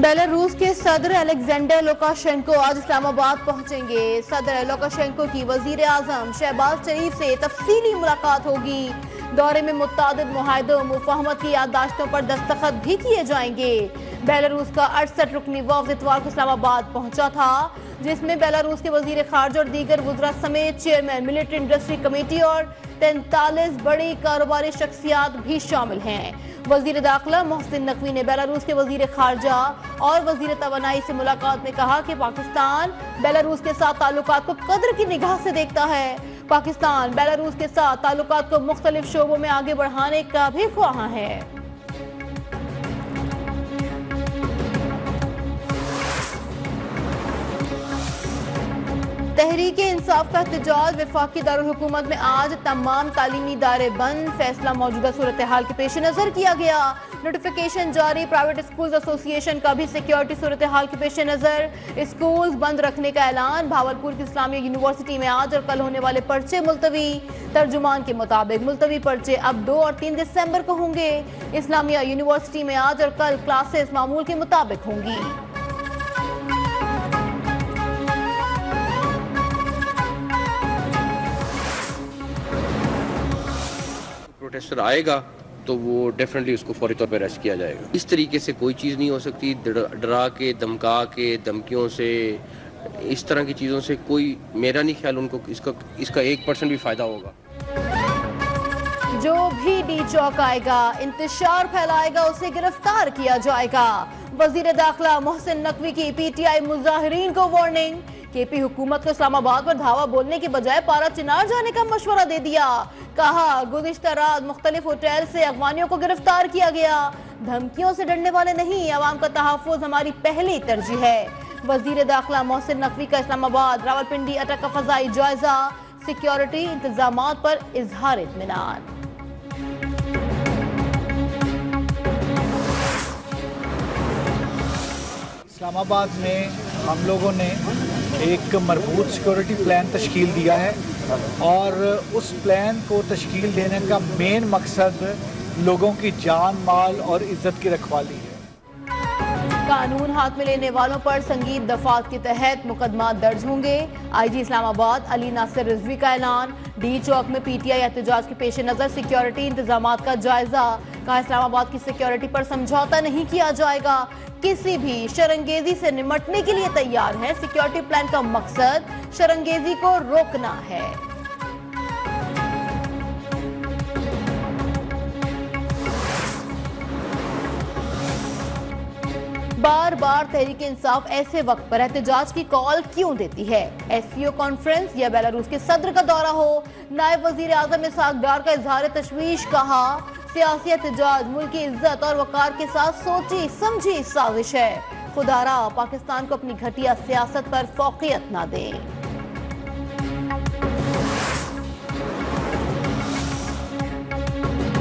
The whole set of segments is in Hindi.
बेलारूस के सदर अलेक्जेंडर लुकाशेंको आज इस्लामाबाद पहुंचेंगे। सदर लुकाशेंको की वजीर आजम शहबाज शरीफ से तफसीली मुलाकात होगी। दौरे में मुत्तादिद मुआहदों मुफाहमत की याददाश्तों पर दस्तखत भी किए जाएंगे। बेलारूस का 68 रुकनी वफ्द इतवार को इस्लामाबाद पहुंचा था, जिसमें बेलारूस के वजीर खारजा और दीगर वुज़रा समेत चेयरमैन मिलिट्री इंडस्ट्री कमेटी और 43 बड़ी कारोबारी शख्सियात भी शामिल हैं। वजीर दाखिला मोहसिन नकवी ने बेलारूस के वजीर खारजा और वजीर तवानाई से मुलाकात में कहा कि पाकिस्तान बेलारूस के साथ ताल्लुकात को कद्र की निगाह से देखता है। पाकिस्तान बेलारूस के साथ ताल्लुकात को मुख्तलिफ शोबों में आगे बढ़ाने का भी ख्वाह है। तहरीके इंसाफ का एहतजाज वफाकी दारुल हुकूमत में आज तमाम तालीमी इदारे बंद। फैसला मौजूदा सूरत हाल के पेश नजर किया गया। नोटिफिकेशन जारी। प्राइवेट स्कूल्स एसोसिएशन का भी सिक्योरिटी सूरत हाल के पेश नजर स्कूल्स बंद रखने का ऐलान। भावलपुर की इस्लामिया यूनिवर्सिटी में आज और कल होने वाले पर्चे मुलतवी। तर्जुमान के मुताबिक मुलतवी पर्चे अब 2 और 3 दिसंबर को होंगे। इस्लामिया यूनिवर्सिटी में आज और कल क्लासेस मामूल के मुताबिक होंगी। प्रोटेस्टर आएगा तो वो डेफिनेटली उसको फौरी तौर पर अरेस्ट किया जाएगा। इस तरीके से कोई चीज़ नहीं हो सकती, डरा के, धमका के, धमकियों से, इस तरह की चीज़ों से कोई, मेरा नहीं ख्याल उनको इसका 1% भी फ़ायदा होगा। जो भी डी चौक आएगा, इंतशार फैलाएगा, उसे गिरफ्तार किया जाएगा। वजीर दाखिला मोहसिन नकवी की पीटीआई मुजाहिरीन को वार्निंग। केपी हुकूमत को इस्लामाबाद पर धावा बोलने के बजाय पारा चिनार जाने का मशवरा दे दिया। कहा गुज़िश्ता रात मुख्तलिफ होटल से अगवानियों को गिरफ्तार किया गया। धमकियों से डरने वाले नहीं, अवाम का तहफ़्फ़ुज़ हमारी पहली तरजीह है। वजीर दाखिला मोहसिन नकवी का इस्लामाबाद रावलपिंडी अटक का फ़ज़ाई जायजा। सिक्योरिटी इंतजामात पर इजहार इत्मीनान। इस्लामाबाद में हम लोगों ने एक मजबूत सिक्योरिटी प्लान तश्कील दिया है और उस प्लान को तश्कील देने का मेन मकसद लोगों की जान, माल और इज्जत की रखवाली है। कानून हाथ में लेने वालों पर संगीन दफात के तहत मुकदमा दर्ज होंगे। आईजी इस्लामाबाद अली नासिर रिजवी का ऐलान। डी चौक में पीटीआई एहतजाज के पेश नजर सिक्योरिटी इंतजामात का जायजा। कहा इस्लामाबाद की सिक्योरिटी पर समझौता नहीं किया जाएगा। किसी भी शरंगेजी से निमटने के लिए तैयार है। सिक्योरिटी प्लान का मकसद शरंगेजी को रोकना है। बार बार तहरीक इंसाफ ऐसे वक्त पर एहतजाज की कॉल क्यों देती है? एससीओ कॉन्फ्रेंस या बेलारूस के सदर का दौरा हो? नायब वजीर आजम इसहाक डार का इजहार तशवीश। कहा सियासी एहतजाज मुल्क की इज्जत और वकार के साथ सोची समझी साजिश है। खुदारा पाकिस्तान को अपनी घटिया सियासत पर फौकियत ना दें।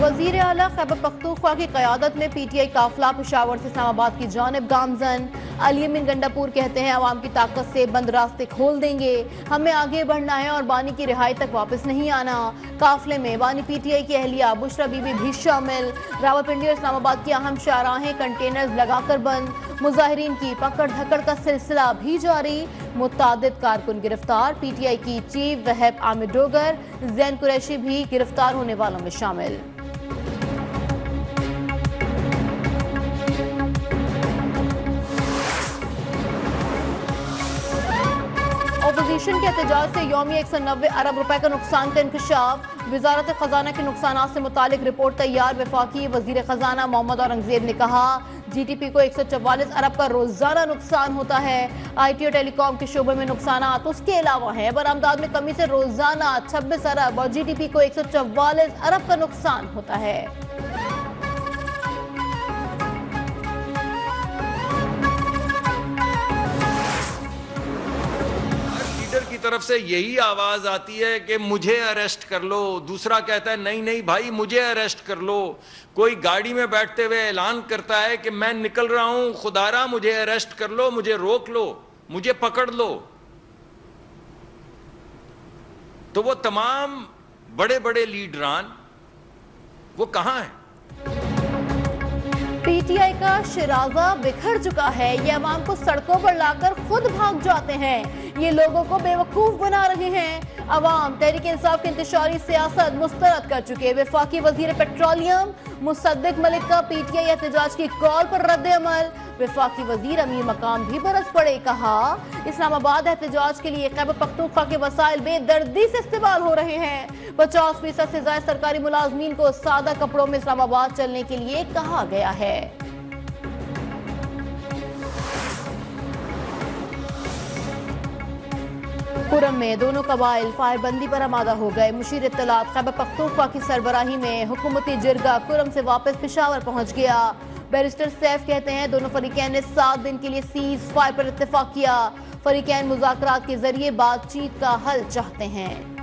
वजीर आला खैबर पख्तूनख्वा की क़यादत में पीटीआई काफिला पेशावर से इस्लामाबाद की जानिब गामजन। अली अमीन गंडापुर कहते हैं अवाम की ताकत से बंद रास्ते खोल देंगे, हमें आगे बढ़ना है और बानी की रिहाई तक वापस नहीं आना। काफिले में बानी पीटीआई की अहलिया बुशरा बीबी भी शामिल। रावलपिंडी और इस्लामाबाद की अहम शाहराहें कंटेनर्स लगाकर बंद। मुजाहिरीन की पकड़ धकड़ का सिलसिला भी जारी। मुत्तादिद कारकुन गिरफ्तार। पीटीआई की चीफ वहब आमिर डोगर, जैन कुरैशी भी गिरफ्तार होने वालों में शामिल। अपोजिशन के एहतजाज से यौमी 190 अरब रुपए का नुकसान का इंकशाफ। वजारत खजाना के नुकसान से मुतालिक रिपोर्ट तैयार। वफाकी वजीर खजाना मोहम्मद औरंगजेब ने कहा जीडीपी को 144 अरब का रोजाना नुकसान होता है। आईटी और टेलीकॉम के शोबे में नुकसान उसके अलावा है। बरामदात में कमी से रोजाना 26 अरब और जीडीपी को 144 अरब का नुकसान होता है। की तरफ से यही आवाज आती है कि मुझे अरेस्ट कर लो। दूसरा कहता है नहीं नहीं भाई मुझे अरेस्ट कर लो। कोई गाड़ी में बैठते हुए ऐलान करता है कि मैं निकल रहा हूं, खुदारा मुझे अरेस्ट कर लो, मुझे रोक लो, मुझे पकड़ लो। तो वो तमाम बड़े बड़े लीडरान वो कहां हैं? पीटीआई का शिराजा बिखर चुका है। ये अवाम को सड़कों पर लाकर खुद भाग जाते हैं। ये लोगों को बेवकूफ बना रहे हैं। अवाम तहरीक इंसाफ की इंतशारी सियासत मुस्तरद कर चुके। वफाकी वजीर पेट्रोलियम मुसद्दिक मलिक का पीटीआई एहतजाज की कॉल पर रद्द अमल। वफाकी वजीर अमीर मकाम भी बरस पड़े। कहा, इस्लामाबाद एहतजाज के लिए खैबर पख्तूनख्वा के वसाइल बेदर्दी से इस्तेमाल हो रहे हैं। 50% से ज्यादा सरकारी मुलाजमीन को सादा कपड़ों में इस्लामाबाद चलने के लिए कहा गया है। कुरम में दोनों कबाइल फायरबंदी पर आमादा हो गए। मुशीर इत्तलात खैबर पख्तूनख्वा की सरबराही में हुकूमती जिरगा कुरम से वापस पेशावर पहुंच गया। बैरिस्टर सैफ कहते हैं, दोनों फरीकैन ने 7 दिन के लिए सीज फायर पर इत्तेफाक किया। फरीकैन मुज़ाकरात के जरिए बातचीत का हल चाहते हैं।